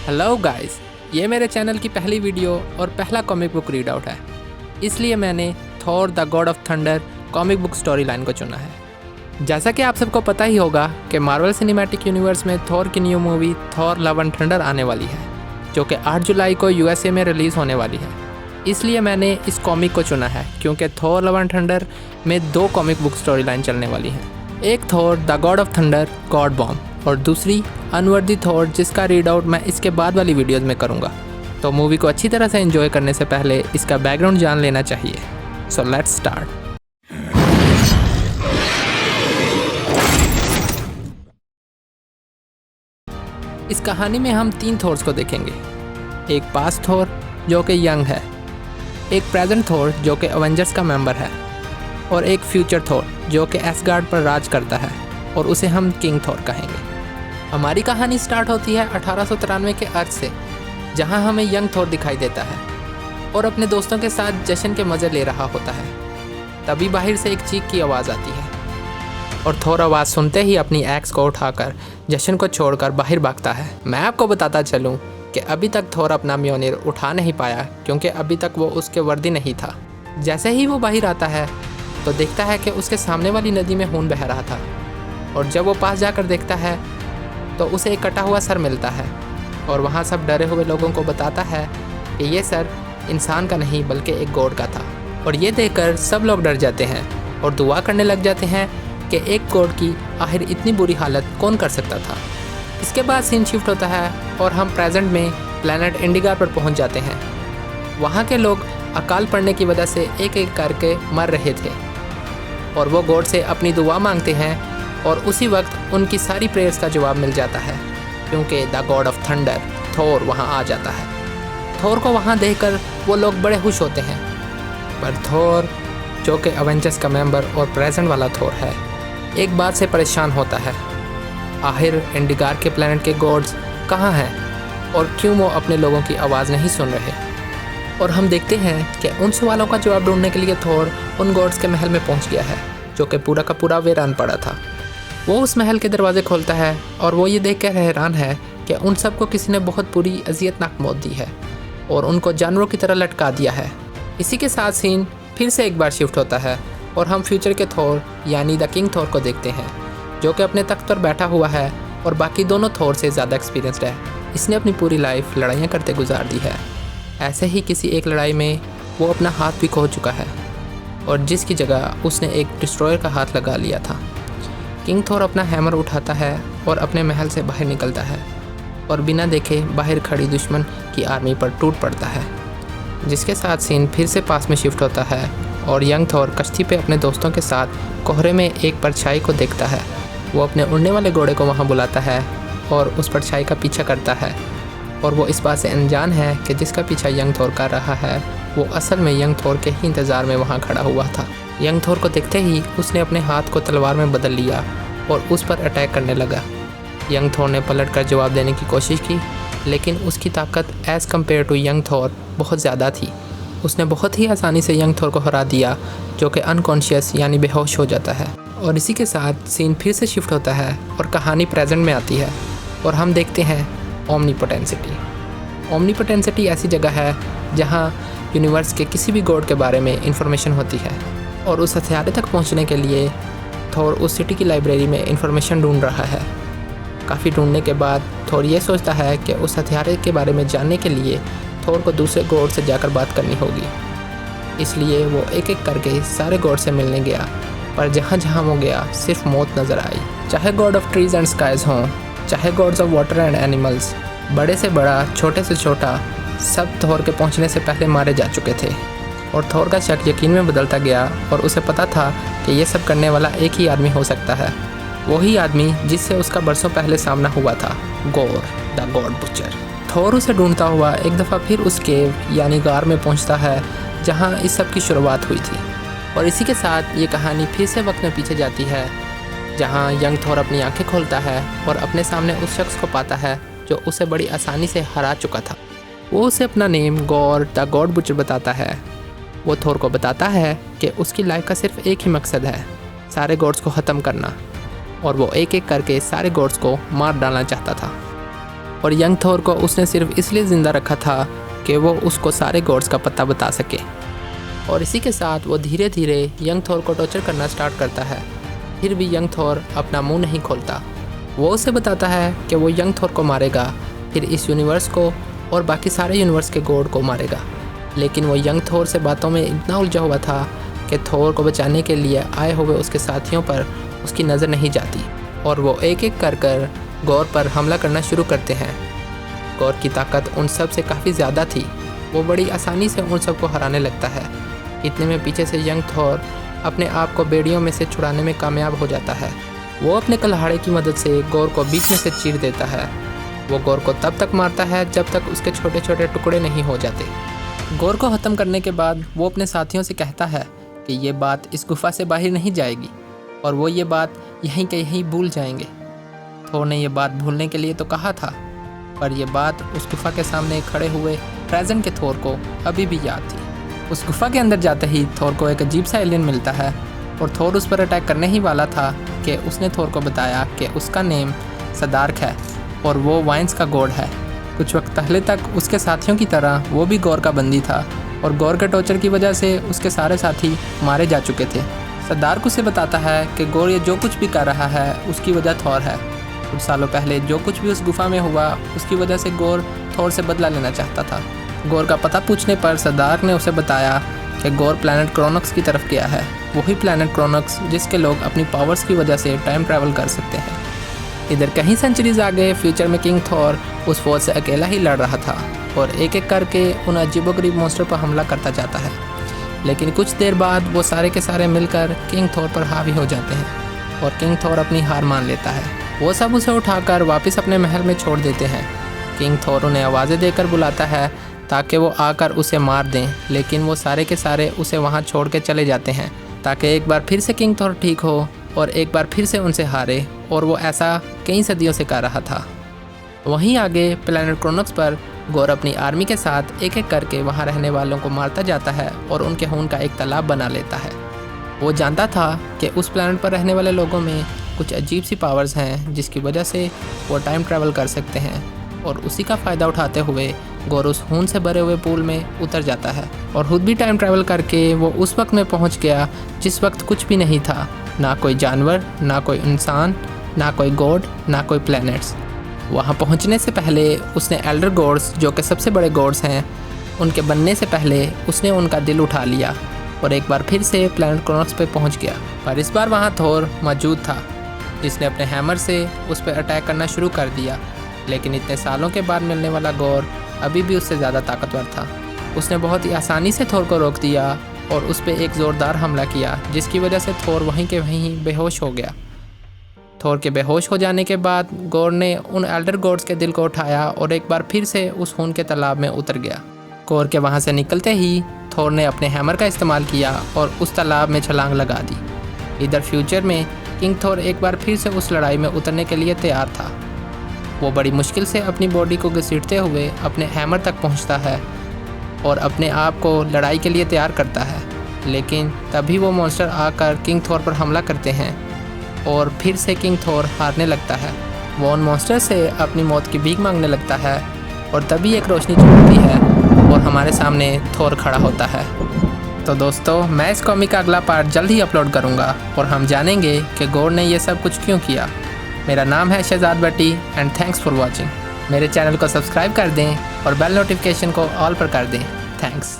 Hello guys, ये मेरे channel की पहली वीडियो और पहला कॉमिक बुक रीड आउट है, इसलिए मैंने Thor the God of thunder comic book story line को चुना है। जैसा कि आप सबको पता ही होगा कि मार्वल सिनेमैटिक यूनिवर्स में थॉर की new movie Thor love and thunder आने वाली है, जो कि 8 जुलाई को यूएसए में रिलीज़ होने वाली है। इसलिए मैंने इस कॉमिक को चुना है क्योंकि थॉर लव एंड थंडर में 2 कॉमिक बुक स्टोरी लाइन चलने वाली हैं। एक Thor the God of thunder God bomb और दूसरी अनवर्दी थॉर, जिसका रीड आउट मैं इसके बाद वाली वीडियोज़ में करूँगा। तो मूवी को अच्छी तरह से एंजॉय करने से पहले इसका बैकग्राउंड जान लेना चाहिए। So let's start. इस कहानी में हम 3 थॉर्स को देखेंगे। एक पास्ट थॉर जो कि यंग है, एक प्रेजेंट थॉर जो कि अवेंजर्स का मेंबर है और एक फ्यूचर थॉर जो कि एसगार्ड पर राज करता है और उसे हम किंग थॉर कहेंगे। हमारी कहानी स्टार्ट होती है 1893 के अर्थ से, जहां हमें यंग थॉर दिखाई देता है और अपने दोस्तों के साथ जश्न के मज़े ले रहा होता है। तभी बाहर से एक चीख की आवाज़ आती है और थॉर आवाज़ सुनते ही अपनी एक्स को उठाकर जश्न को छोड़कर बाहर भागता है। मैं आपको बताता चलूं कि अभी तक थॉर अपना म्योनिर उठा नहीं पाया क्योंकि अभी तक वो उसके वर्दी नहीं था। जैसे ही वो बाहर आता है तो देखता है कि उसके सामने वाली नदी में खून बह रहा था और जब वो पास जाकर देखता है तो उसे एक कटा हुआ सर मिलता है और वहाँ सब डरे हुए लोगों को बताता है कि ये सर इंसान का नहीं बल्कि एक गॉड का था। और ये देखकर सब लोग डर जाते हैं और दुआ करने लग जाते हैं कि एक गॉड की आखिर इतनी बुरी हालत कौन कर सकता था। इसके बाद सीन शिफ्ट होता है और हम प्रेजेंट में प्लैनेट इंडिगार पर पहुंच जाते हैं। वहाँ के लोग अकाल पड़ने की वजह से एक एक करके मर रहे थे और वो गॉड से अपनी दुआ मांगते हैं और उसी वक्त उनकी सारी प्रेयर्स का जवाब मिल जाता है क्योंकि the God of thunder Thor वहाँ आ जाता है। थॉर को वहाँ देखकर वो लोग बड़े खुश होते हैं, पर थॉर जो कि अवेंजर्स का मेंबर और प्रेजेंट वाला थॉर है, एक बात से परेशान होता है। आखिर इंडिगार के प्लैनेट के गॉड्स कहाँ हैं और क्यों वो अपने लोगों की आवाज़ नहीं सुन रहे। और हम देखते हैं कि उन सवालों का जवाब ढूंढने के लिए थॉर उन गॉड्स के महल में पहुंच गया है जो कि पूरा का पूरा वीरान पड़ा था। वो उस महल के दरवाजे खोलता है और वो ये देखकर हैरान है कि उन सबको किसी ने बहुत बुरी अजियतनाक मौत दी है और उनको जानवरों की तरह लटका दिया है। इसी के साथ सीन फिर से एक बार शिफ्ट होता है और हम फ्यूचर के थॉर यानी द किंग थॉर को देखते हैं, जो कि अपने तख्त पर बैठा हुआ है और बाकी दोनों थॉर से ज़्यादा एक्सपीरियंस्ड है। इसने अपनी पूरी लाइफ लड़ाइयाँ करते गुजार दी है। ऐसे ही किसी एक लड़ाई में वो अपना हाथ भी खो चुका है और जिसकी जगह उसने एक डिस्ट्रॉयर का हाथ लगा लिया था। किंग थॉर अपना हैमर उठाता है और अपने महल से बाहर निकलता है और बिना देखे बाहर खड़ी दुश्मन की आर्मी पर टूट पड़ता है। जिसके साथ सीन फिर से पास में शिफ्ट होता है और यंग थॉर कश्ती पे अपने दोस्तों के साथ कोहरे में एक परछाई को देखता है। वो अपने उड़ने वाले घोड़े को वहाँ बुलाता है और उस परछाई का पीछा करता है और वो इस बात से अनजान है कि जिसका पीछा यंग थॉर कर रहा है वो असल में यंग थॉर के ही इंतज़ार में वहाँ खड़ा हुआ था। यंग थॉर को देखते ही उसने अपने हाथ को तलवार में बदल लिया और उस पर अटैक करने लगा। यंग थॉर ने पलट कर जवाब देने की कोशिश की, लेकिन उसकी ताकत as compared to young Thor बहुत ज़्यादा थी। उसने बहुत ही आसानी से यंग थॉर को हरा दिया, जो कि अनकॉन्शियस यानी बेहोश हो जाता है। और इसी के साथ सीन फिर से शिफ्ट होता है और कहानी प्रेजेंट में आती है और हम देखते हैं ओमनीपोटेंसिटी। ओमनीपोटेंसिटी ऐसी जगह है जहाँ यूनिवर्स के किसी भी गॉड के बारे में इंफॉर्मेशन होती है और उस हथियारे तक पहुँचने के लिए थॉर उस सिटी की लाइब्रेरी में इंफॉर्मेशन ढूंढ रहा है। काफ़ी ढूंढने के बाद थॉर ये सोचता है कि उस हथियारे के बारे में जानने के लिए थॉर को दूसरे गॉड से जाकर बात करनी होगी। इसलिए वो एक एक करके सारे गॉड से मिलने गया, पर जहाँ जहाँ वो गया सिर्फ मौत नज़र आई। चाहे god of trees and skies हों, चाहे gods of water and animals, बड़े से बड़ा छोटे से छोटा, सब थॉर के पहुँचने से पहले मारे जा चुके थे। और थॉर का शक यकीन में बदलता गया और उसे पता था कि ये सब करने वाला एक ही आदमी हो सकता है, वही आदमी जिससे उसका बरसों पहले सामना हुआ था, गोर द गॉड बुचर। थॉर उसे ढूंढता हुआ एक दफ़ा फिर उस केव यानी गार में पहुंचता है जहां इस सब की शुरुआत हुई थी। और इसी के साथ ये कहानी फिर से वक्त में पीछे जाती है, जहां यंग थॉर अपनी आंखें खोलता है और अपने सामने उस शख्स को पाता है जो उसे बड़ी आसानी से हरा चुका था। वो उसे अपना name gore the God butcher बताता है। वो थॉर को बताता है कि उसकी लाइफ का सिर्फ एक ही मकसद है, सारे गॉड्स को ख़त्म करना, और वो एक एक करके सारे गॉड्स को मार डालना चाहता था। और यंग थोर को उसने सिर्फ इसलिए ज़िंदा रखा था कि वो उसको सारे गॉड्स का पता बता सके। और इसी के साथ वो धीरे धीरे यंग थोर को टॉर्चर करना स्टार्ट करता है। फिर भी यंग थोर अपना मुंह नहीं खोलता। वो उसे बताता है कि वो यंग थोर को मारेगा, फिर इस यूनिवर्स को और बाकी सारे यूनिवर्स के गॉड को मारेगा। लेकिन वो यंग थोर से बातों में इतना उलझा हुआ था कि थोर को बचाने के लिए आए हुए उसके साथियों पर उसकी नज़र नहीं जाती और वो एक एक कर गौर पर हमला करना शुरू करते हैं। गौर की ताकत उन सब से काफ़ी ज़्यादा थी। वो बड़ी आसानी से उन सबको हराने लगता है। इतने में पीछे से यंग थोर अपने आप को बेड़ियों में से छुड़ाने में कामयाब हो जाता है। वो अपने कुल्हाड़े की मदद से गौर को बीच में से चीर देता है। वो गौर को तब तक मारता है जब तक उसके छोटे छोटे टुकड़े नहीं हो जाते। गौर को ख़त्म करने के बाद वो अपने साथियों से कहता है कि ये बात इस गुफा से बाहर नहीं जाएगी और वो ये बात यहीं के यहीं भूल जाएंगे। थोर ने ये बात भूलने के लिए तो कहा था, पर यह बात उस गुफा के सामने खड़े हुए प्रेजेंट के थोर को अभी भी याद थी। उस गुफा के अंदर जाते ही थोर को एक अजीब सा एलियन मिलता है और थोर उस पर अटैक करने ही वाला था कि उसने थोर को बताया कि उसका नेम सदार्क है और वो वाइन्स का गॉड है। कुछ वक्त पहले तक उसके साथियों की तरह वो भी गौर का बंदी था और गौर के टॉर्चर की वजह से उसके सारे साथी मारे जा चुके थे। सदार्क उसे बताता है कि गौर ये जो कुछ भी कर रहा है उसकी वजह थोर है। कुछ सालों पहले जो कुछ भी उस गुफा में हुआ उसकी वजह से गौर थोर से बदला लेना चाहता था। गौर का पता पूछने पर सदार्क ने उसे बताया कि गौर प्लैनेट क्रोनक्स की तरफ गया है। वही प्लैनेट क्रोनक्स जिसके लोग अपनी पावर्स की वजह से टाइम ट्रैवल कर सकते हैं। इधर कहीं सेंचुरीज आगे फ्यूचर में किंग थोर उस फौज से अकेला ही लड़ रहा था और एक एक करके उन अजीबोगरीब मॉन्स्टर पर हमला करता जाता है। लेकिन कुछ देर बाद वो सारे के सारे मिलकर किंग थोर पर हावी हो जाते हैं और किंग थोर अपनी हार मान लेता है। वो सब उसे उठाकर वापस अपने महल में छोड़ देते हैं। किंग थोर उन्हें आवाज़ें देकर बुलाता है ताकि वो आकर उसे मार दें, लेकिन वो सारे के सारे उसे वहाँ छोड़ के चले जाते हैं ताकि एक बार फिर से किंग थोर ठीक हो और एक बार फिर से उनसे हारे, और वो ऐसा कई सदियों से कर रहा था। वहीं आगे प्लैनेट क्रोनक्स पर गौर अपनी आर्मी के साथ एक एक करके वहाँ रहने वालों को मारता जाता है और उनके खून का एक तालाब बना लेता है। वो जानता था कि उस प्लैनेट पर रहने वाले लोगों में कुछ अजीब सी पावर्स हैं जिसकी वजह से वो टाइम ट्रैवल कर सकते हैं, और उसी का फ़ायदा उठाते हुए गौर उस खून से भरे हुए पूल में उतर जाता है और खुद भी टाइम ट्रैवल करके वो उस वक्त में पहुँच गया जिस वक्त कुछ भी नहीं था, ना कोई जानवर, ना कोई इंसान, ना कोई गॉड, ना कोई प्लैनेट्स। वहाँ पहुँचने से पहले उसने एल्डर गॉड्स, जो कि सबसे बड़े गॉड्स हैं, उनके बनने से पहले उसने उनका दिल उठा लिया और एक बार फिर से प्लैनेट क्रोनक्स पे पहुँच गया। पर इस बार वहाँ थोर मौजूद था जिसने अपने हैमर से उस पर अटैक करना शुरू कर दिया। लेकिन इतने सालों के बाद मिलने वाला गौर अभी भी उससे ज़्यादा ताकतवर था। उसने बहुत ही आसानी से थोर को रोक दिया और उस पर एक ज़ोरदार हमला किया जिसकी वजह से थोर वहीं के वहीं बेहोश हो गया। थोर के बेहोश हो जाने के बाद गौर ने उन एल्डर गॉड्स के दिल को उठाया और एक बार फिर से उस खून के तालाब में उतर गया। गौर के वहाँ से निकलते ही थोर ने अपने हैमर का इस्तेमाल किया और उस तालाब में छलांग लगा दी। इधर फ्यूचर में किंग थोर एक बार फिर से उस लड़ाई में उतरने के लिए तैयार था। वो बड़ी मुश्किल से अपनी बॉडी को घसीटते हुए अपने हैमर तक पहुंचता है और अपने आप को लड़ाई के लिए तैयार करता है। लेकिन तभी वो मॉन्स्टर आकर किंग थोर पर हमला करते हैं और फिर से किंग थोर हारने लगता है। वो उन मॉन्स्टर से अपनी मौत की भीख मांगने लगता है और तभी एक रोशनी चमकती है और हमारे सामने थोर खड़ा होता है। तो दोस्तों, मैं इस कॉमिक का अगला पार्ट जल्द ही अपलोड करूँगा और हम जानेंगे कि गौर ने ये सब कुछ क्यों किया। मेरा नाम है शहजाद भट्टी एंड थैंक्स फॉर वॉचिंग। मेरे चैनल को सब्सक्राइब कर दें और बेल नोटिफिकेशन को ऑल पर कर दें। थैंक्स।